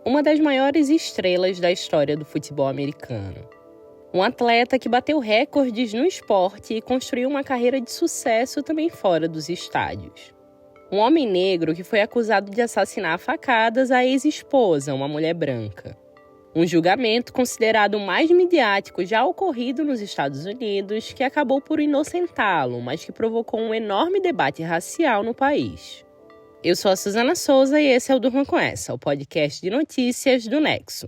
uma das maiores estrelas da história do futebol americano. Um atleta que bateu recordes no esporte e construiu uma carreira de sucesso também fora dos estádios. Um homem negro que foi acusado de assassinar a facadas a ex-esposa, uma mulher branca. Um julgamento considerado o mais midiático já ocorrido nos Estados Unidos, que acabou por inocentá-lo, mas que provocou um enorme debate racial no país. Eu sou a Suzana Souza e esse é o Durma Com Essa, o podcast de notícias do Nexo.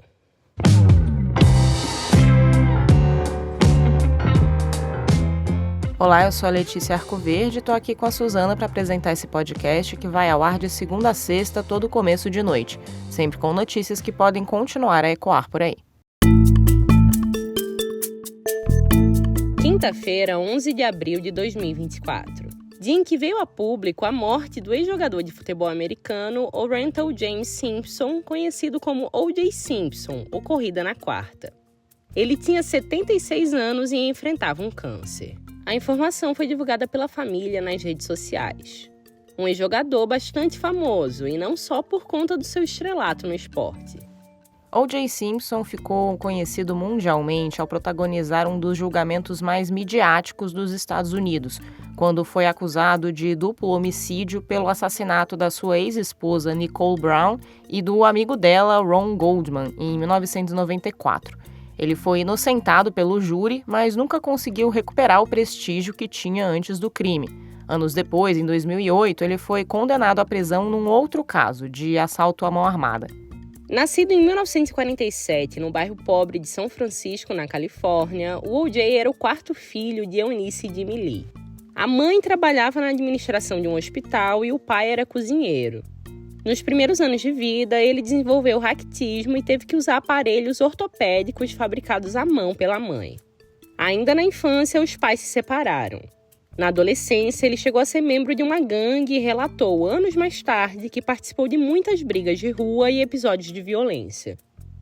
Olá, eu sou a Letícia Arcoverde e estou aqui com a Suzana para apresentar esse podcast que vai ao ar de segunda a sexta, todo começo de noite, sempre com notícias que podem continuar a ecoar por aí. Quinta-feira, 11 de abril de 2024. Dia em que veio a público a morte do ex-jogador de futebol americano Orenthal James Simpson, conhecido como O.J. Simpson, ocorrida na quarta. Ele tinha 76 anos e enfrentava um câncer. A informação foi divulgada pela família nas redes sociais. Um ex-jogador bastante famoso, e não só por conta do seu estrelato no esporte. O.J. Simpson ficou conhecido mundialmente ao protagonizar um dos julgamentos mais midiáticos dos Estados Unidos, quando foi acusado de duplo homicídio pelo assassinato da sua ex-esposa Nicole Brown e do amigo dela, Ron Goldman, em 1994. Ele foi inocentado pelo júri, mas nunca conseguiu recuperar o prestígio que tinha antes do crime. Anos depois, em 2008, ele foi condenado à prisão num outro caso, de assalto à mão armada. Nascido em 1947, no bairro pobre de São Francisco, na Califórnia, o O.J. era o quarto filho de Eunice e Jimmy Lee. A mãe trabalhava na administração de um hospital e o pai era cozinheiro. Nos primeiros anos de vida, ele desenvolveu raquitismo e teve que usar aparelhos ortopédicos fabricados à mão pela mãe. Ainda na infância, os pais se separaram. Na adolescência, ele chegou a ser membro de uma gangue e relatou, anos mais tarde, que participou de muitas brigas de rua e episódios de violência.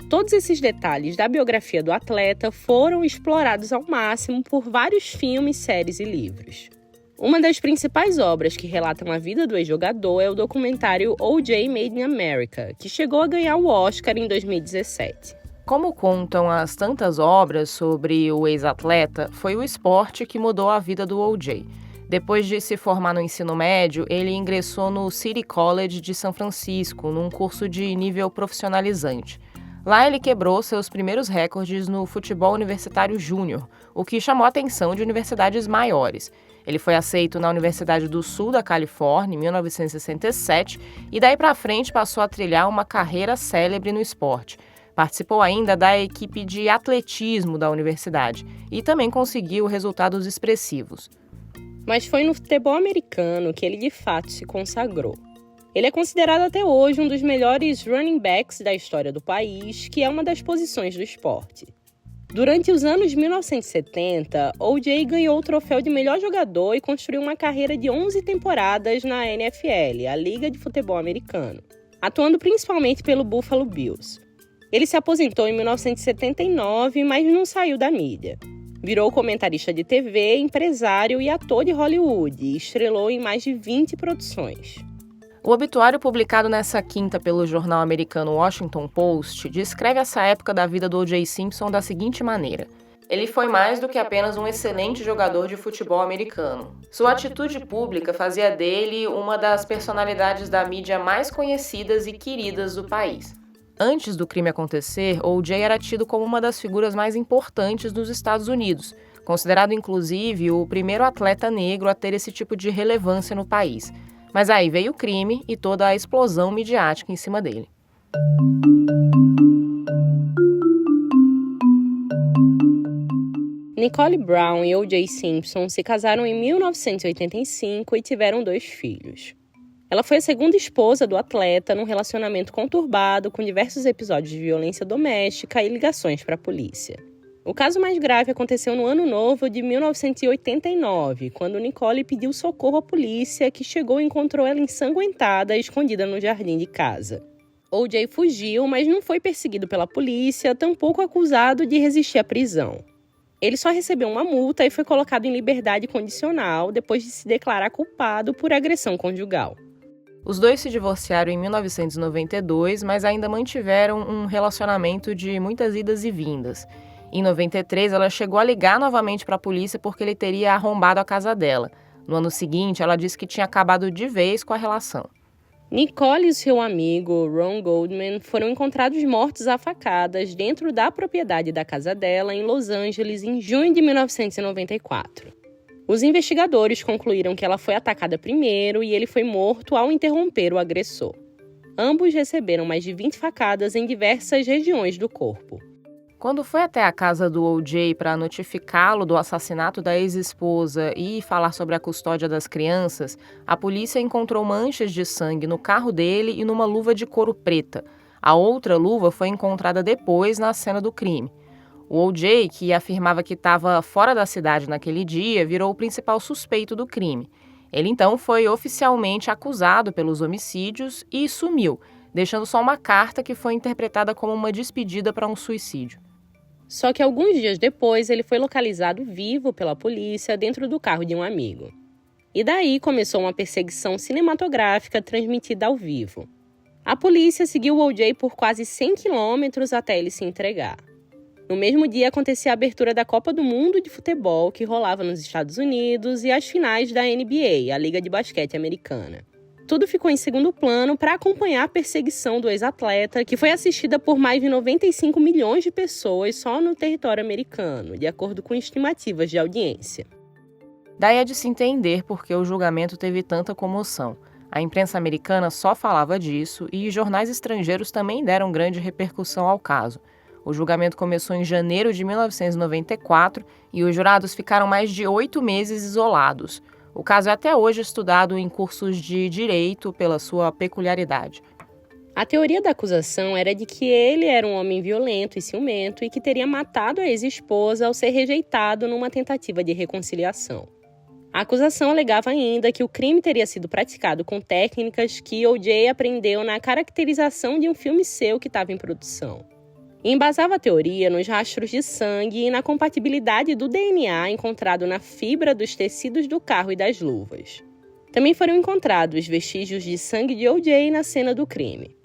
Todos esses detalhes da biografia do atleta foram explorados ao máximo por vários filmes, séries e livros. Uma das principais obras que relatam a vida do ex-jogador é o documentário O.J. Made in America, que chegou a ganhar o Oscar em 2017. Como contam as tantas obras sobre o ex-atleta, foi o esporte que mudou a vida do O.J. Depois de se formar no ensino médio, ele ingressou no City College de São Francisco, num curso de nível profissionalizante. Lá ele quebrou seus primeiros recordes no futebol universitário júnior, o que chamou a atenção de universidades maiores. Ele foi aceito na Universidade do Sul da Califórnia em 1967 e daí para frente passou a trilhar uma carreira célebre no esporte. Participou ainda da equipe de atletismo da universidade e também conseguiu resultados expressivos. Mas foi no futebol americano que ele de fato se consagrou. Ele é considerado até hoje um dos melhores running backs da história do país, que é uma das posições do esporte. Durante os anos 1970, O.J. ganhou o troféu de melhor jogador e construiu uma carreira de 11 temporadas na NFL, a Liga de Futebol Americano, atuando principalmente pelo Buffalo Bills. Ele se aposentou em 1979, mas não saiu da mídia. Virou comentarista de TV, empresário e ator de Hollywood e estrelou em mais de 20 produções. O obituário publicado nessa quinta pelo jornal americano Washington Post descreve essa época da vida do O.J. Simpson da seguinte maneira: ele foi mais do que apenas um excelente jogador de futebol americano. Sua atitude pública fazia dele uma das personalidades da mídia mais conhecidas e queridas do país. Antes do crime acontecer, O.J. era tido como uma das figuras mais importantes dos Estados Unidos, considerado inclusive o primeiro atleta negro a ter esse tipo de relevância no país. Mas aí veio o crime e toda a explosão midiática em cima dele. Nicole Brown e O.J. Simpson se casaram em 1985 e tiveram 2 filhos. Ela foi a segunda esposa do atleta num relacionamento conturbado com diversos episódios de violência doméstica e ligações para a polícia. O caso mais grave aconteceu no Ano Novo de 1989, quando Nicole pediu socorro à polícia, que chegou e encontrou ela ensanguentada, escondida no jardim de casa. O.J. fugiu, mas não foi perseguido pela polícia, tampouco acusado de resistir à prisão. Ele só recebeu uma multa e foi colocado em liberdade condicional depois de se declarar culpado por agressão conjugal. Os dois se divorciaram em 1992, mas ainda mantiveram um relacionamento de muitas idas e vindas. Em 93, ela chegou a ligar novamente para a polícia porque ele teria arrombado a casa dela. No ano seguinte, ela disse que tinha acabado de vez com a relação. Nicole e seu amigo Ron Goldman foram encontrados mortos a facadas dentro da propriedade da casa dela em Los Angeles em junho de 1994. Os investigadores concluíram que ela foi atacada primeiro e ele foi morto ao interromper o agressor. Ambos receberam mais de 20 facadas em diversas regiões do corpo. Quando foi até a casa do O.J. para notificá-lo do assassinato da ex-esposa e falar sobre a custódia das crianças, a polícia encontrou manchas de sangue no carro dele e numa luva de couro preta. A outra luva foi encontrada depois na cena do crime. O O.J., que afirmava que estava fora da cidade naquele dia, virou o principal suspeito do crime. Ele então foi oficialmente acusado pelos homicídios e sumiu, deixando só uma carta que foi interpretada como uma despedida para um suicídio. Só que alguns dias depois ele foi localizado vivo pela polícia dentro do carro de um amigo. E daí começou uma perseguição cinematográfica transmitida ao vivo. A polícia seguiu o O.J. por quase 100 quilômetros até ele se entregar. No mesmo dia acontecia a abertura da Copa do Mundo de Futebol, que rolava nos Estados Unidos, e as finais da NBA, a Liga de Basquete Americana. Tudo ficou em segundo plano para acompanhar a perseguição do ex-atleta, que foi assistida por mais de 95 milhões de pessoas só no território americano, de acordo com estimativas de audiência. Daí é de se entender por que o julgamento teve tanta comoção. A imprensa americana só falava disso e jornais estrangeiros também deram grande repercussão ao caso. O julgamento começou em janeiro de 1994 e os jurados ficaram mais de 8 meses isolados. O caso é até hoje estudado em cursos de direito pela sua peculiaridade. A teoria da acusação era de que ele era um homem violento e ciumento e que teria matado a ex-esposa ao ser rejeitado numa tentativa de reconciliação. A acusação alegava ainda que o crime teria sido praticado com técnicas que O.J. aprendeu na caracterização de um filme seu que estava em produção. E embasava a teoria nos rastros de sangue e na compatibilidade do DNA encontrado na fibra dos tecidos do carro e das luvas. Também foram encontrados vestígios de sangue de O.J. na cena do crime.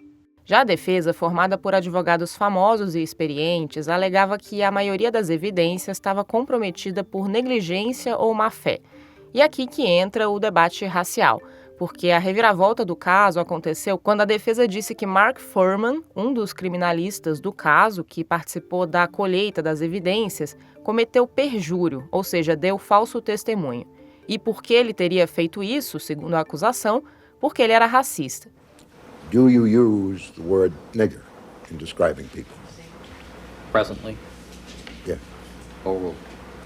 Já a defesa, formada por advogados famosos e experientes, alegava que a maioria das evidências estava comprometida por negligência ou má-fé. E aqui que entra o debate racial, porque a reviravolta do caso aconteceu quando a defesa disse que Mark Fuhrman, um dos criminalistas do caso que participou da colheita das evidências, cometeu perjúrio, ou seja, deu falso testemunho. E por que ele teria feito isso, segundo a acusação? Porque ele era racista. Do you use the word nigger in describing people? Presently? Yeah. Or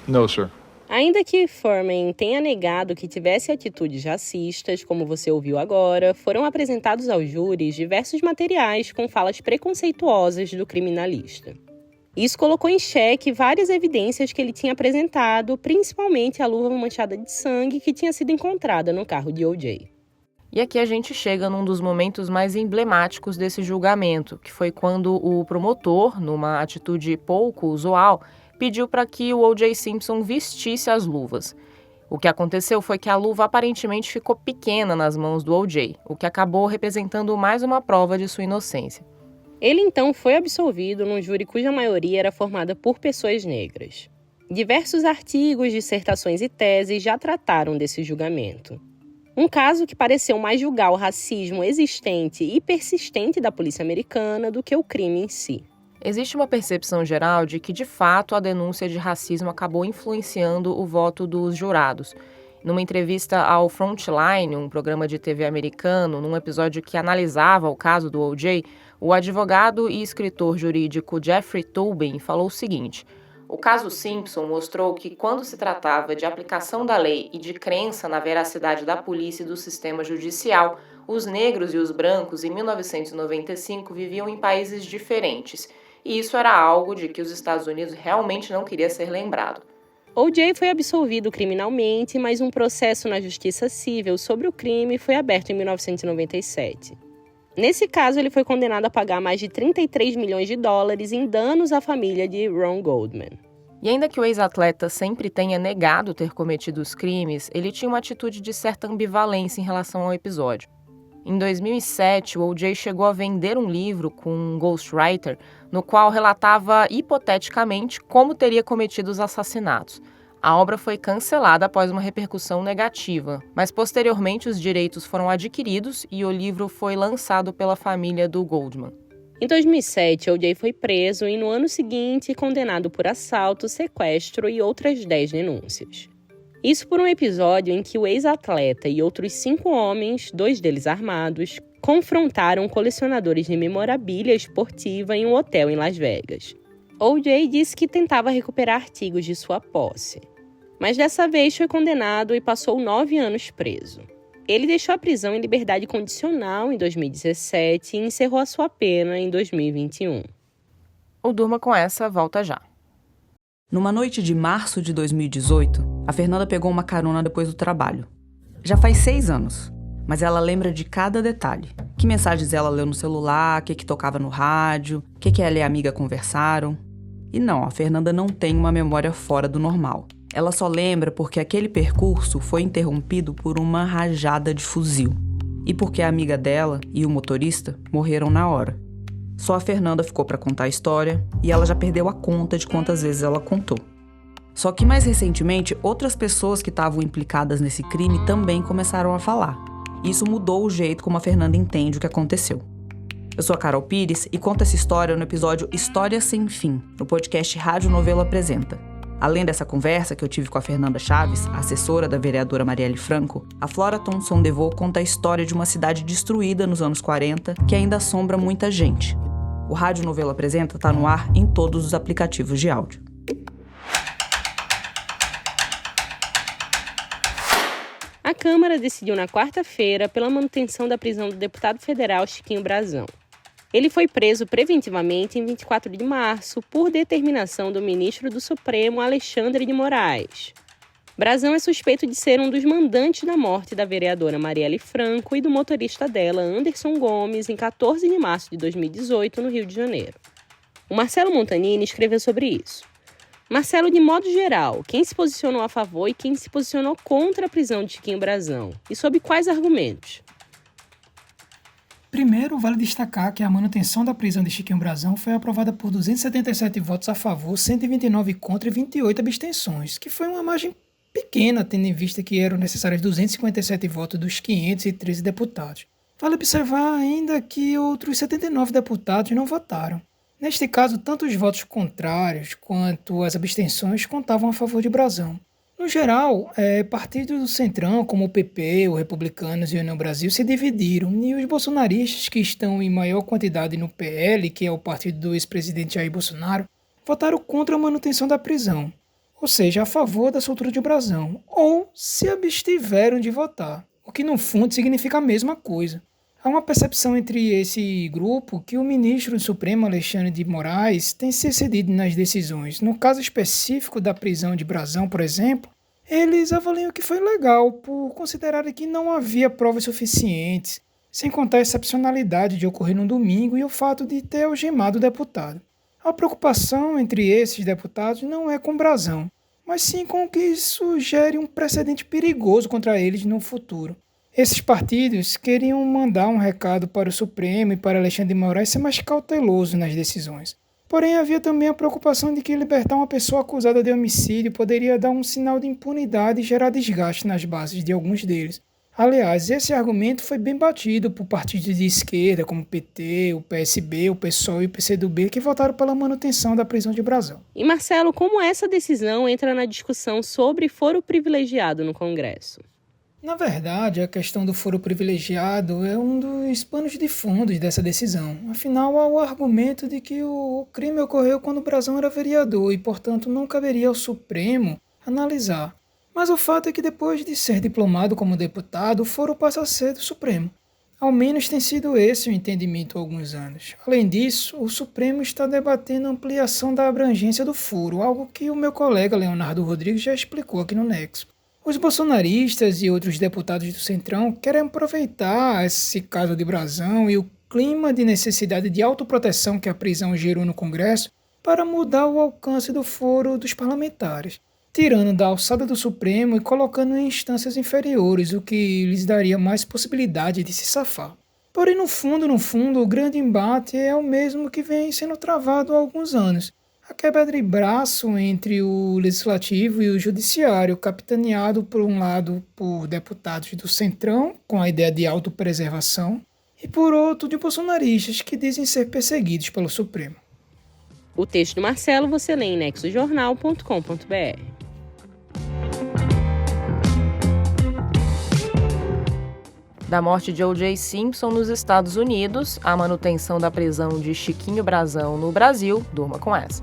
No, sir. Ainda que Fuhrman tenha negado que tivesse atitudes racistas, como você ouviu agora, foram apresentados aos júris diversos materiais com falas preconceituosas do criminalista. Isso colocou em xeque várias evidências que ele tinha apresentado, principalmente a luva manchada de sangue que tinha sido encontrada no carro de O.J. E aqui a gente chega num dos momentos mais emblemáticos desse julgamento, que foi quando o promotor, numa atitude pouco usual, pediu para que o O.J. Simpson vestisse as luvas. O que aconteceu foi que a luva aparentemente ficou pequena nas mãos do O.J., o que acabou representando mais uma prova de sua inocência. Ele então foi absolvido num júri cuja maioria era formada por pessoas negras. Diversos artigos, dissertações e teses já trataram desse julgamento. Um caso que pareceu mais julgar o racismo existente e persistente da polícia americana do que o crime em si. Existe uma percepção geral de que, de fato, a denúncia de racismo acabou influenciando o voto dos jurados. Numa entrevista ao Frontline, um programa de TV americano, num episódio que analisava o caso do O.J., o advogado e escritor jurídico Jeffrey Toobin falou o seguinte: o caso Simpson mostrou que, quando se tratava de aplicação da lei e de crença na veracidade da polícia e do sistema judicial, os negros e os brancos, em 1995, viviam em países diferentes. E isso era algo de que os Estados Unidos realmente não queria ser lembrado. O.J. foi absolvido criminalmente, mas um processo na Justiça Civil sobre o crime foi aberto em 1997. Nesse caso, ele foi condenado a pagar mais de 33 milhões de dólares em danos à família de Ron Goldman. E ainda que o ex-atleta sempre tenha negado ter cometido os crimes, ele tinha uma atitude de certa ambivalência em relação ao episódio. Em 2007, o O.J. chegou a vender um livro com um ghostwriter no qual relatava hipoteticamente como teria cometido os assassinatos. A obra foi cancelada após uma repercussão negativa, mas posteriormente os direitos foram adquiridos e o livro foi lançado pela família do Goldman. Em 2007, O.J. foi preso e no ano seguinte condenado por assalto, sequestro e outras 10 denúncias. Isso por um episódio em que o ex-atleta e outros 5 homens, 2 deles armados, confrontaram colecionadores de memorabilia esportiva em um hotel em Las Vegas. O.J. disse que tentava recuperar artigos de sua posse, mas dessa vez foi condenado e passou 9 anos preso. Ele deixou a prisão em liberdade condicional em 2017 e encerrou a sua pena em 2021. O Durma com Essa volta já. Numa noite de março de 2018, a Fernanda pegou uma carona depois do trabalho. Já faz 6 anos, mas ela lembra de cada detalhe. Que mensagens ela leu no celular, o que tocava no rádio, o que ela e a amiga conversaram. E não, a Fernanda não tem uma memória fora do normal. Ela só lembra porque aquele percurso foi interrompido por uma rajada de fuzil. E porque a amiga dela e o motorista morreram na hora. Só a Fernanda ficou para contar a história e ela já perdeu a conta de quantas vezes ela contou. Só que mais recentemente, outras pessoas que estavam implicadas nesse crime também começaram a falar. Isso mudou o jeito como a Fernanda entende o que aconteceu. Eu sou a Carol Pires e conto essa história no episódio História Sem Fim, no podcast Rádio Novelo Apresenta. Além dessa conversa que eu tive com a Fernanda Chaves, assessora da vereadora Marielle Franco, a Flora Thomson DeVoe conta a história de uma cidade destruída nos anos 40 que ainda assombra muita gente. O Rádio Novelo Apresenta está no ar em todos os aplicativos de áudio. A Câmara decidiu na quarta-feira pela manutenção da prisão do deputado federal Chiquinho Brazão. Ele foi preso preventivamente em 24 de março por determinação do ministro do Supremo Alexandre de Moraes. Brazão é suspeito de ser um dos mandantes da morte da vereadora Marielle Franco e do motorista dela, Anderson Gomes, em 14 de março de 2018, no Rio de Janeiro. O Marcelo Montanini escreveu sobre isso. Marcelo, de modo geral, quem se posicionou a favor e quem se posicionou contra a prisão de Chiquinho Brazão? E sob quais argumentos? Primeiro, vale destacar que a manutenção da prisão de Chiquinho Brazão foi aprovada por 277 votos a favor, 129 contra e 28 abstenções, que foi uma margem pequena, tendo em vista que eram necessários 257 votos dos 513 deputados. Vale observar ainda que outros 79 deputados não votaram. Neste caso, tanto os votos contrários quanto as abstenções contavam a favor de Brazão. No geral, partidos do Centrão, como o PP, os Republicanos e o União Brasil, se dividiram, e os bolsonaristas, que estão em maior quantidade no PL, que é o partido do ex-presidente Jair Bolsonaro, votaram contra a manutenção da prisão, ou seja, a favor da soltura de Brazão, ou se abstiveram de votar, o que no fundo significa a mesma coisa. Há uma percepção entre esse grupo que o ministro do Supremo, Alexandre de Moraes, tem se excedido nas decisões. No caso específico da prisão de Brazão, por exemplo, eles avaliam que foi legal por considerarem que não havia provas suficientes, sem contar a excepcionalidade de ocorrer no domingo e o fato de ter algemado o deputado. A preocupação entre esses deputados não é com Brazão, mas sim com que isso gere um precedente perigoso contra eles no futuro. Esses partidos queriam mandar um recado para o Supremo e para Alexandre de Moraes ser mais cauteloso nas decisões. Porém, havia também a preocupação de que libertar uma pessoa acusada de homicídio poderia dar um sinal de impunidade e gerar desgaste nas bases de alguns deles. Aliás, esse argumento foi bem batido por partidos de esquerda como o PT, o PSB, o PSOL e o PCdoB, que votaram pela manutenção da prisão de Brazão. E Marcelo, como essa decisão entra na discussão sobre foro privilegiado no Congresso? Na verdade, a questão do foro privilegiado é um dos panos de fundo dessa decisão. Afinal, há o argumento de que o crime ocorreu quando Brazão era vereador e, portanto, não caberia ao Supremo analisar. Mas o fato é que depois de ser diplomado como deputado, o foro passa a ser do Supremo. Ao menos tem sido esse o entendimento há alguns anos. Além disso, o Supremo está debatendo a ampliação da abrangência do foro, algo que o meu colega Leonardo Rodrigues já explicou aqui no Nexo. Os bolsonaristas e outros deputados do Centrão querem aproveitar esse caso de Brazão e o clima de necessidade de autoproteção que a prisão gerou no Congresso para mudar o alcance do foro dos parlamentares. tirando da alçada do Supremo e colocando em instâncias inferiores, o que lhes daria mais possibilidade de se safar. Porém, no fundo, o grande embate é o mesmo que vem sendo travado há alguns anos. A quebra de braço entre o Legislativo e o Judiciário, capitaneado por um lado por deputados do Centrão, com a ideia de autopreservação, e por outro de bolsonaristas que dizem ser perseguidos pelo Supremo. O texto do Marcelo você lê em nexojornal.com.br. Da morte de O.J. Simpson nos Estados Unidos, a manutenção da prisão de Chiquinho Brazão no Brasil, durma com essa.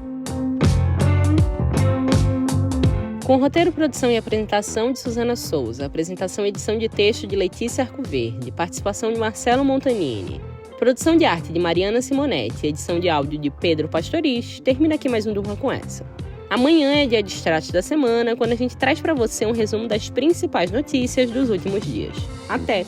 Com roteiro, produção e apresentação de Suzana Souza, apresentação e edição de texto de Letícia Arcoverde, participação de Marcelo Montanini, produção de arte de Mariana Simonetti, edição de áudio de Pedro Pastoriz, termina aqui mais um Durma com essa. Amanhã é dia de Extratos da Semana, quando a gente traz para você um resumo das principais notícias dos últimos dias. Até!